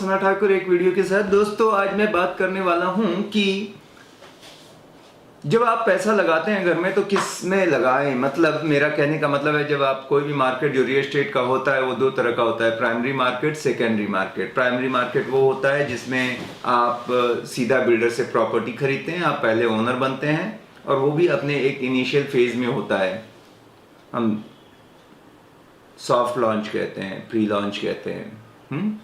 सना ठाकुर एक वीडियो के साथ। दोस्तों आज मैं बात करने वाला हूं कि जब आप पैसा लगाते हैं घर में तो किस में लगाएं। मतलब मेरा कहने का मतलब है, जब आप कोई भी मार्केट जो रियल एस्टेट का होता है वो दो तरह का होता है, primary market, secondary market. Primary market वो होता है जिसमें आप सीधा बिल्डर से प्रॉपर्टी खरीदते हैं, आप पहले ओनर बनते हैं और वो भी अपने एक इनिशियल फेज में होता है। हम सॉफ्ट लॉन्च कहते हैं, प्री लॉन्च कहते हैं।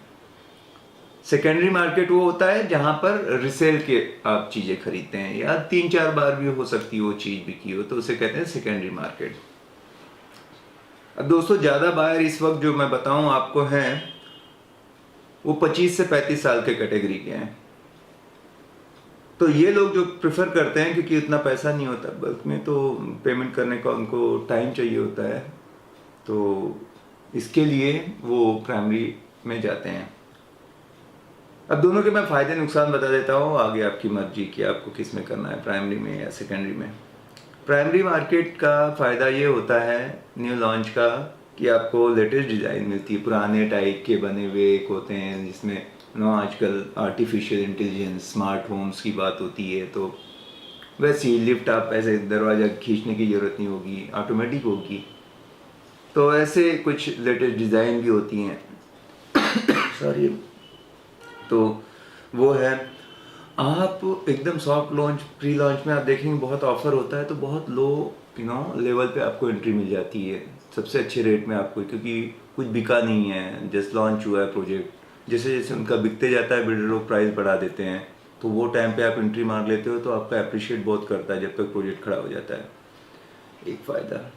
सेकेंडरी मार्केट वो होता है जहां पर रिसेल के आप चीजें खरीदते हैं या 3-4 बार भी हो सकती है वो चीज बिकी हो, तो उसे कहते हैं सेकेंडरी मार्केट। अब दोस्तों ज्यादा बायर इस वक्त जो मैं बताऊं आपको हैं वो 25 से 35 साल के कैटेगरी के हैं। तो ये लोग जो प्रेफर करते हैं, क्योंकि उतना पैसा नहीं होता बल्क में, तो पेमेंट करने का उनको टाइम चाहिए होता है, तो इसके लिए वो प्राइमरी में जाते हैं। अब दोनों के मैं फ़ायदे नुकसान बता देता हूँ, आगे आपकी मर्जी कि आपको किस में करना है, प्राइमरी में या सेकेंडरी में। प्राइमरी मार्केट का फ़ायदा ये होता है न्यू लॉन्च का कि आपको लेटेस्ट डिज़ाइन मिलती है। पुराने टाइप के बने हुए एक होते हैं जिसमें आजकल आर्टिफिशियल इंटेलिजेंस, स्मार्ट होम्स की बात होती है, तो वैसी लिफ्ट आप ऐसे दरवाज़ा खींचने की ज़रूरत नहीं होगी, ऑटोमेटिक होगी। तो ऐसे कुछ लेटेस्ट डिज़ाइन भी होती हैं सॉरी। तो वो है, आप एकदम सॉफ्ट लॉन्च, प्री लॉन्च में आप देखेंगे बहुत ऑफर होता है, तो बहुत लो लेवल पे आपको एंट्री मिल जाती है सबसे अच्छे रेट में आपको, क्योंकि कुछ बिका नहीं है, जस्ट लॉन्च हुआ है प्रोजेक्ट। जैसे जैसे उनका बिकते जाता है बिल्डर लोग प्राइस बढ़ा देते हैं, तो वो टाइम पे आप एंट्री मार लेते हो तो आपका अप्रिशिएट बहुत करता है जब तक प्रोजेक्ट खड़ा हो जाता है। एक फ़ायदा।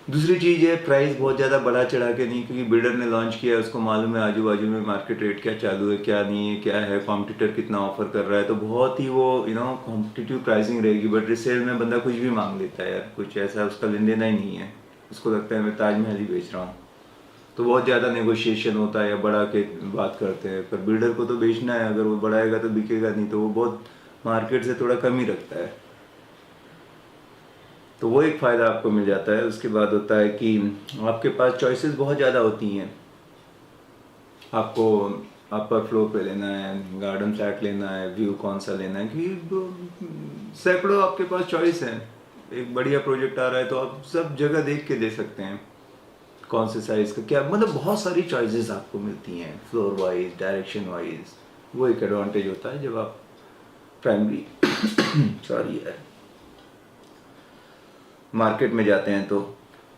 दूसरी चीज़ है, प्राइस बहुत ज़्यादा बढ़ा चढ़ा के नहीं, क्योंकि बिल्डर ने लॉन्च किया है, उसको मालूम है आजू बाजू में मार्केट रेट क्या चालू है, क्या नहीं है, क्या है, कॉम्पिटिटर कितना ऑफर कर रहा है, तो बहुत ही वो कॉम्पिटिटिव प्राइसिंग रहेगी। बट रिसेल में बंदा कुछ भी मांग लेता है यार, कुछ ऐसा उसका लेन देना ही नहीं है, उसको लगता है मैं ताजमहल ही बेच रहा हूँ, तो बहुत ज़्यादा नेगोशिएशन होता है या बढ़ा के बात करते हैं। पर बिल्डर को तो बेचना है, अगर वो बढ़ाएगा तो बिकेगा नहीं, तो वो बहुत मार्केट से थोड़ा कम ही रखता है, तो वो एक फ़ायदा आपको मिल जाता है। उसके बाद होता है कि आपके पास चॉइसेस बहुत ज़्यादा होती हैं। आपको अपर फ्लोर पे लेना है, गार्डन फ्लैट लेना है, व्यू कौन सा लेना है, क्योंकि सैकड़ों आपके पास चॉइस है। एक बढ़िया प्रोजेक्ट आ रहा है तो आप सब जगह देख के ले सकते हैं कौन से साइज़ का क्या, मतलब बहुत सारी चॉइसेस आपको मिलती हैं फ्लोर वाइज, डायरेक्शन वाइज। वो एक एडवांटेज होता है जब आप प्राइमरी सॉरी है मार्केट में जाते हैं। तो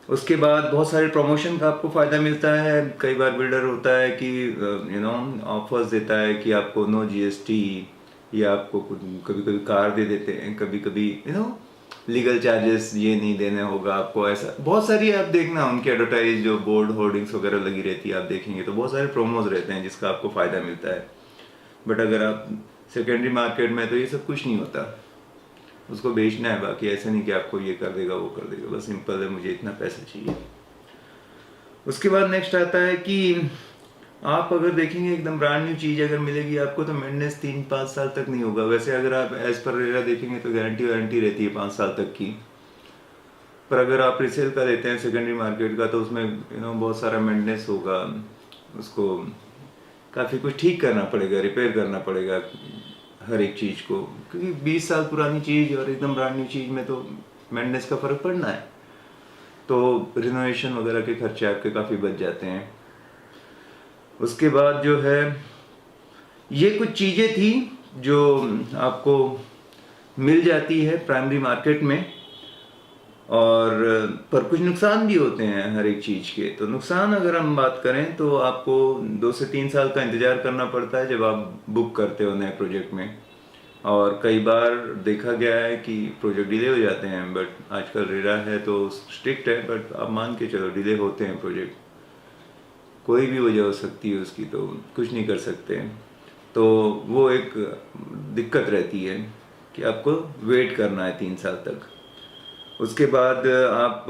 उसके बाद बहुत सारे प्रमोशन का आपको फ़ायदा मिलता है। कई बार बिल्डर होता है कि ऑफर्स देता है कि आपको नो जीएसटी, या आपको कभी कभी कार दे देते हैं, कभी कभी लीगल चार्जेस ये नहीं देने होगा आपको, ऐसा बहुत सारी आप देखना उनके एडवर्टाइज जो बोर्ड होर्डिंग्स वगैरह लगी रहती है, आप देखेंगे तो बहुत सारे प्रोमोज रहते हैं जिसका आपको फ़ायदा मिलता है। बट अगर आप सेकेंडरी मार्केट में तो ये सब कुछ नहीं होता, उसको बेचना है, बाकी ऐसा नहीं कि आपको ये कर देगा वो कर देगा, बस सिंपल है मुझे इतना पैसा चाहिए। उसके बाद नेक्स्ट आता है कि आप अगर देखेंगे एकदम ब्रांड न्यू चीज़ अगर मिलेगी आपको तो मेंटेनेंस 3-5 साल तक नहीं होगा। वैसे अगर आप एज पर रेरा देखेंगे तो गारंटी वारंटी रहती है 5 साल तक की, पर अगर आप रिसेल का लेते हैं सेकेंडरी मार्केट का तो उसमें बहुत सारा मेंटेनेंस होगा, उसको काफ़ी कुछ ठीक करना पड़ेगा, रिपेयर करना पड़ेगा हर एक चीज़ को, क्योंकि 20 साल पुरानी चीज़ और एकदम ब्रांड न्यू चीज़ में तो मेंटेनेंस का फ़र्क पड़ना है, तो रिनोवेशन वगैरह के खर्चे आपके काफ़ी बच जाते हैं। उसके बाद जो है, ये कुछ चीज़ें थी जो आपको मिल जाती है प्राइमरी मार्केट में, और पर कुछ नुकसान भी होते हैं हर एक चीज़ के। तो नुकसान अगर हम बात करें तो आपको 2 से 3 साल का इंतज़ार करना पड़ता है जब आप बुक करते हो नए प्रोजेक्ट में, और कई बार देखा गया है कि प्रोजेक्ट डिले हो जाते हैं। बट आजकल रेरा है तो स्ट्रिक्ट है, बट आप मान के चलो डिले होते हैं प्रोजेक्ट, कोई भी वजह हो सकती है उसकी, तो कुछ नहीं कर सकते। तो वो एक दिक्कत रहती है कि आपको वेट करना है 3 साल तक। उसके बाद आप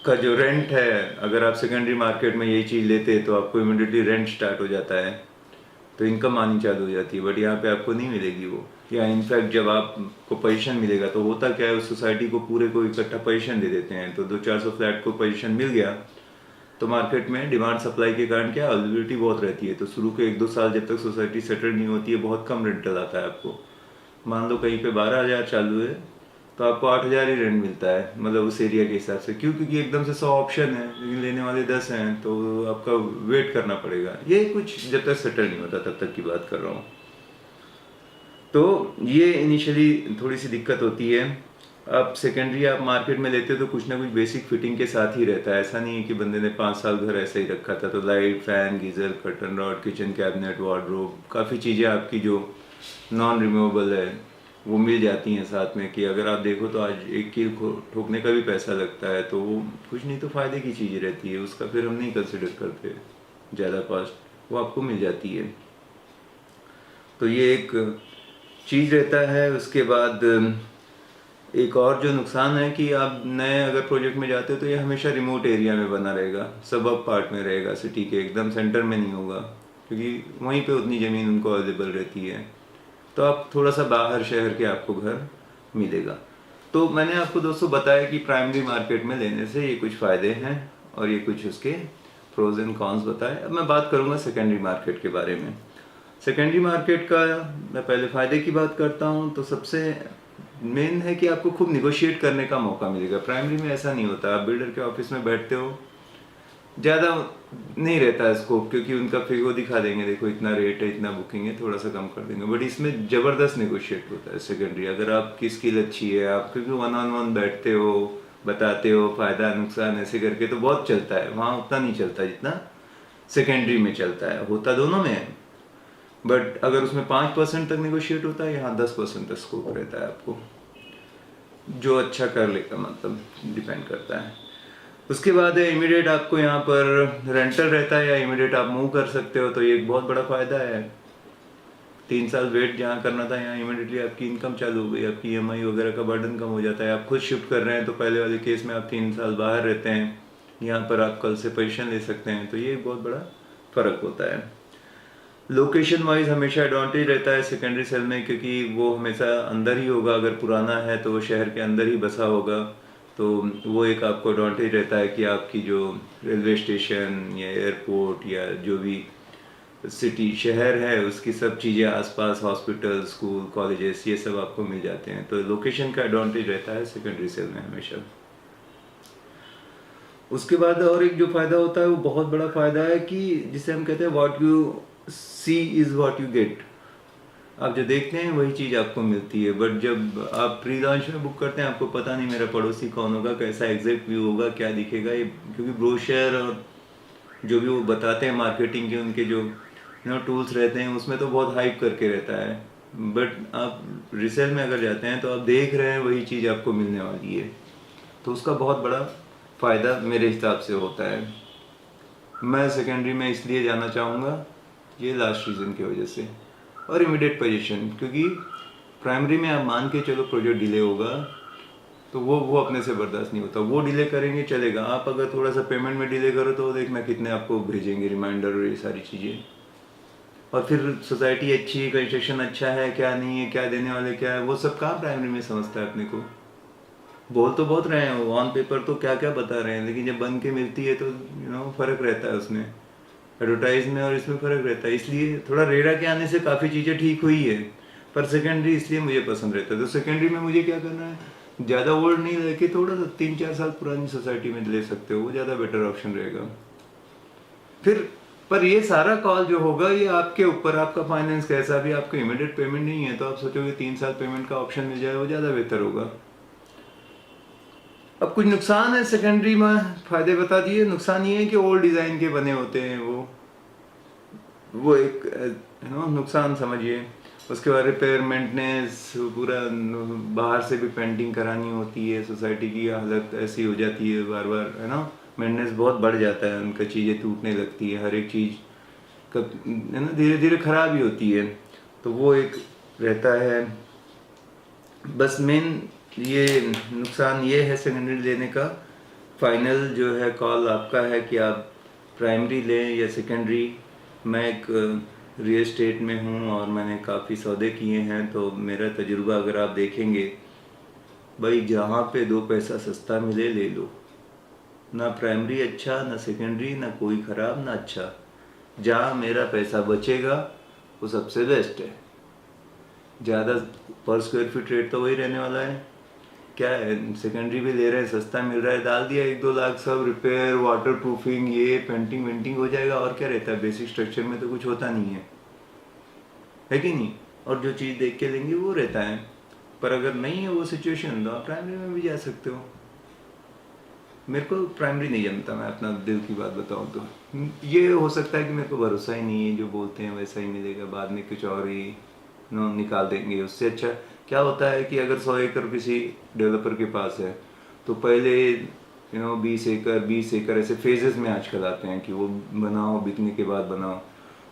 का जो रेंट है, अगर आप सेकेंडरी मार्केट में यही चीज़ लेते तो आपको इमीडिएटली रेंट स्टार्ट हो जाता है, तो इनकम आनी चालू हो जाती है। बट यहाँ पे आपको नहीं मिलेगी वो, या इनफैक्ट जब आपको पोजीशन मिलेगा तो होता क्या है, उस सोसाइटी को पूरे को इकट्ठा पोजीशन दे देते हैं, तो 200-400 फ्लैट को पोजीशन मिल गया तो मार्केट में डिमांड सप्लाई के कारण क्या अवेलेबिलिटी बहुत रहती है, तो शुरू के 1-2 साल जब तक सोसाइटी सेटल नहीं होती है बहुत कम रेंटल आता है आपको। मान लो कहीं पे 12,000 चालू है तो आपको 8,000 ही रेंट मिलता है, मतलब उस एरिया के हिसाब से। क्यों? क्योंकि एकदम से 100 ऑप्शन है लेकिन लेने वाले 10 हैं, तो आपका वेट करना पड़ेगा। ये कुछ जब तक सेटल नहीं होता तब तक की बात कर रहा हूँ। तो ये इनिशियली थोड़ी सी दिक्कत होती है। अब सेकेंडरी आप मार्केट में लेते हो तो कुछ ना कुछ बेसिक फिटिंग के साथ ही रहता है। ऐसा नहीं है कि बंदे ने 5 साल घर ऐसा ही रखा था, तो light, fan, geyser, curtain rod, kitchen cabinet, wardrobe, काफ़ी चीज़ें आपकी जो नॉन रिमूवेबल है वो मिल जाती हैं साथ में। कि अगर आप देखो तो आज एक कील ठोकने का भी पैसा लगता है, तो वो कुछ नहीं तो फ़ायदे की चीज़ रहती है, उसका फिर हम नहीं कंसिडर करते ज़्यादा कॉस्ट, वो आपको मिल जाती है। तो ये एक चीज़ रहता है। उसके बाद एक और जो नुकसान है कि आप नए अगर प्रोजेक्ट में जाते हो तो ये हमेशा रिमोट एरिया में बना रहेगा, सबअब पार्ट में रहेगा, सिटी के एकदम सेंटर में नहीं होगा, क्योंकि वहीं पे उतनी ज़मीन उनको अवेलेबल रहती है। तो आप थोड़ा सा बाहर शहर के आपको घर मिलेगा। तो मैंने आपको दोस्तों बताया कि प्राइमरी मार्केट में लेने से ये कुछ फ़ायदे हैं और ये कुछ उसके प्रोज एंड कॉन्स बताए। अब मैं बात करूँगा सेकेंडरी मार्केट के बारे में। सेकेंडरी मार्केट का मैं पहले फ़ायदे की बात करता हूँ। तो सबसे मेन है कि आपको खूब निगोशिएट करने का मौका मिलेगा। प्राइमरी में ऐसा नहीं होता, आप बिल्डर के ऑफिस में बैठते हो, ज़्यादा नहीं रहता है स्कोप, क्योंकि उनका फिर वो दिखा देंगे देखो इतना रेट है, इतना बुकिंग है, थोड़ा सा कम कर देंगे। बट इसमें ज़बरदस्त निगोशिएट होता है सेकेंडरी। अगर आपकी स्किल अच्छी है, आप क्योंकि 1-on-1 बैठते हो, बताते हो फ़ायदा नुकसान ऐसे करके, तो बहुत चलता है। वहाँ उतना नहीं चलता जितना सेकेंडरी में चलता है। होता दोनों में है, बट अगर उसमें 5% तक निगोशिएट होता है, यहाँ 10% तक स्कोप रहता है आपको। जो अच्छा कर लेगा, मतलब डिपेंड करता है। उसके बाद है इमीडिएट आपको यहाँ पर रेंटल रहता है या इमीडिएट आप मूव कर सकते हो, तो ये एक बहुत बड़ा फ़ायदा है। 3 साल वेट जहाँ करना था, यहाँ इमीडिएटली आपकी इनकम चालू हो गई, आपकी ईएमआई वगैरह का बर्डन कम हो जाता है। आप खुद शिफ्ट कर रहे हैं तो पहले वाले केस में आप 3 साल बाहर रहते हैं, यहाँ पर आप कल से पोजीशन ले सकते हैं। तो ये एक बहुत बड़ा फ़र्क होता है। लोकेशन वाइज हमेशा एडवांटेज रहता है सेकेंडरी सेल में, क्योंकि वो हमेशा अंदर ही होगा। अगर पुराना है तो वो शहर के अंदर ही बसा होगा, तो वो एक आपको एडवांटेज रहता है कि आपकी जो रेलवे स्टेशन या एयरपोर्ट या जो भी सिटी शहर है उसकी सब चीज़ें आसपास, हॉस्पिटल, स्कूल, कॉलेजेस, ये सब आपको मिल जाते हैं। तो लोकेशन का एडवांटेज रहता है सेकेंडरी सेल में हमेशा। उसके बाद और एक जो फ़ायदा होता है वो बहुत बड़ा फ़ायदा है कि जिसे हम कहते हैं what you see is what you get. आप जो देखते हैं वही चीज़ आपको मिलती है। बट जब आप प्री लॉन्च में बुक करते हैं, आपको पता नहीं मेरा पड़ोसी कौन होगा, कैसा एग्जैक्ट व्यू होगा, क्या दिखेगा ये, क्योंकि ब्रोशर और जो भी वो बताते हैं मार्केटिंग के उनके जो टूल्स रहते हैं उसमें तो बहुत हाइप करके रहता है। बट आप रिसेल में अगर जाते हैं तो आप देख रहे हैं वही चीज़ आपको मिलने वाली है, तो उसका बहुत बड़ा फ़ायदा मेरे हिसाब से होता है। मैं सेकेंडरी में इसलिए जाना चाहूँगा, ये लास्ट रीज़न की वजह से। और इमीडिएट पोजीशन, क्योंकि प्राइमरी में आप मान के चलो प्रोजेक्ट डिले होगा तो वो अपने से बर्दाश्त नहीं होता। वो डिले करेंगे चलेगा, आप अगर थोड़ा सा पेमेंट में डिले करो तो देखना कितने आपको भेजेंगे रिमाइंडर और ये सारी चीज़ें। और फिर सोसाइटी अच्छी है, कंस्ट्रक्शन अच्छा है, क्या नहीं है, क्या देने वाले क्या है, वो सब कहाँ प्राइमरी में समझता है अपने को। बोल तो बहुत रहे हैं वो, ऑन पेपर तो क्या क्या बता रहे हैं, लेकिन जब बन के मिलती है तो फ़र्क रहता है उसमें, एडवर्टाइज में और इसमें फ़र्क रहता है। इसलिए थोड़ा रेरा के आने से काफ़ी चीज़ें ठीक हुई है, पर सेकेंडरी इसलिए मुझे पसंद रहता है। तो सेकेंडरी में मुझे क्या करना है, ज़्यादा ओल्ड नहीं लेके थोड़ा सा 3-4 साल पुरानी सोसाइटी में ले सकते हो, वो ज़्यादा बेटर ऑप्शन रहेगा। फिर पर ये सारा कॉल जो होगा ये आपके ऊपर, आपका फाइनेंस कैसा भी, आपको इमीडिएट पेमेंट नहीं है तो आप सोचोगे 3 साल पेमेंट का ऑप्शन मिल जाए, वो ज़्यादा बेहतर होगा। अब कुछ नुकसान है सेकेंडरी में, फ़ायदे बता दिए। नुकसान ये है कि ओल्ड डिज़ाइन के बने होते हैं वो एक नुकसान समझिए। उसके बाद रिपेयर मेंटेनेंस, पूरा बाहर से भी पेंटिंग करानी होती है, सोसाइटी की हालत ऐसी हो जाती है बार बार, है ना, मेंटेनेंस बहुत बढ़ जाता है, उनका चीज़ें टूटने लगती है, हर एक चीज़ कब धीरे धीरे ख़राब ही होती है, तो वो एक रहता है। बस मेन ये नुकसान ये है सेकेंडरी लेने का। फाइनल जो है कॉल आपका है कि आप प्राइमरी लें या सेकेंडरी। मैं एक रियल एस्टेट में हूँ और मैंने काफ़ी सौदे किए हैं, तो मेरा तजुर्बा अगर आप देखेंगे, भाई जहाँ पे 2 पैसा सस्ता मिले ले लो, ना प्राइमरी अच्छा, ना सेकेंडरी, ना कोई ख़राब, ना अच्छा। जहाँ मेरा पैसा बचेगा वो सबसे बेस्ट है। ज़्यादा पर स्क्वायर फीट रेट तो वही रहने वाला है। क्या है, सेकेंडरी भी ले रहे हैं, सस्ता मिल रहा है, डाल दिया 1-2 लाख, सब रिपेयर, वाटर प्रूफिंग, ये पेंटिंग वेंटिंग हो जाएगा। और क्या रहता है, बेसिक स्ट्रक्चर में तो कुछ होता नहीं है कि नहीं। और जो चीज़ देख के लेंगे वो रहता है। पर अगर नहीं है वो सिचुएशन तो आप प्राइमरी में भी जा सकते हो। मेरे को प्राइमरी नहीं जमता, मैं अपना दिल की बात बताऊं तो। ये हो सकता है कि मेरे को भरोसा ही नहीं है, जो बोलते हैं वैसा ही मिलेगा, बाद में कुछ और ही निकाल देंगे। उससे अच्छा क्या होता है कि अगर 100 एकड़ किसी डेवलपर के पास है तो पहले 20 एकड़ 20 एकड़ ऐसे फेजेस में आजकल आते हैं कि वो बनाओ, बिकने के बाद बनाओ।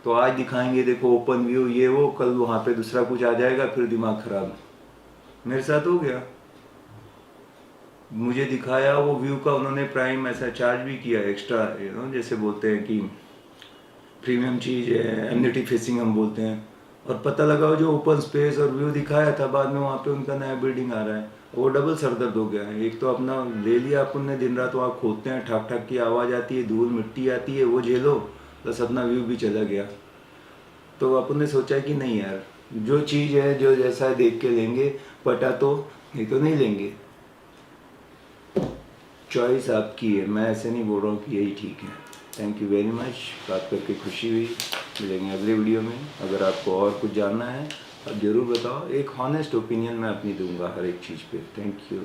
तो आज दिखाएंगे देखो ओपन व्यू ये वो, कल वहाँ पे दूसरा कुछ आ जाएगा, फिर दिमाग खराब। मेरे साथ हो गया। मुझे दिखाया वो व्यू का, उन्होंने प्राइम ऐसा चार्ज भी किया एक्स्ट्रा, जैसे बोलते हैं कि प्रीमियम चीज़ है, एम्निटी फेसिंग हम बोलते हैं। और पता लगा जो ओपन स्पेस और व्यू दिखाया था, बाद में वहाँ पे उनका नया बिल्डिंग आ रहा है। वो डबल सरदर्द हो गया है। एक तो अपना ले लिया अपन ने, दिन रात वहाँ खोदते हैं, ठक ठक की आवाज़ आती है, धूल मिट्टी आती है, वो झेलो, प्लस अपना व्यू भी चला गया। तो अपन ने सोचा कि नहीं यार, जो चीज़ है जो जैसा है देख के लेंगे, पटा तो, नहीं तो नहीं लेंगे। चॉइस आपकी है, मैं ऐसे नहीं बोल रहा हूँ कि यही ठीक है। थैंक यू वेरी मच, बात करके खुशी हुई। मिलेंगे अगले वीडियो में। अगर आपको और कुछ जानना है आप ज़रूर बताओ। एक हॉनेस्ट ओपिनियन मैं अपनी दूंगा हर एक चीज़ पे। Thank you.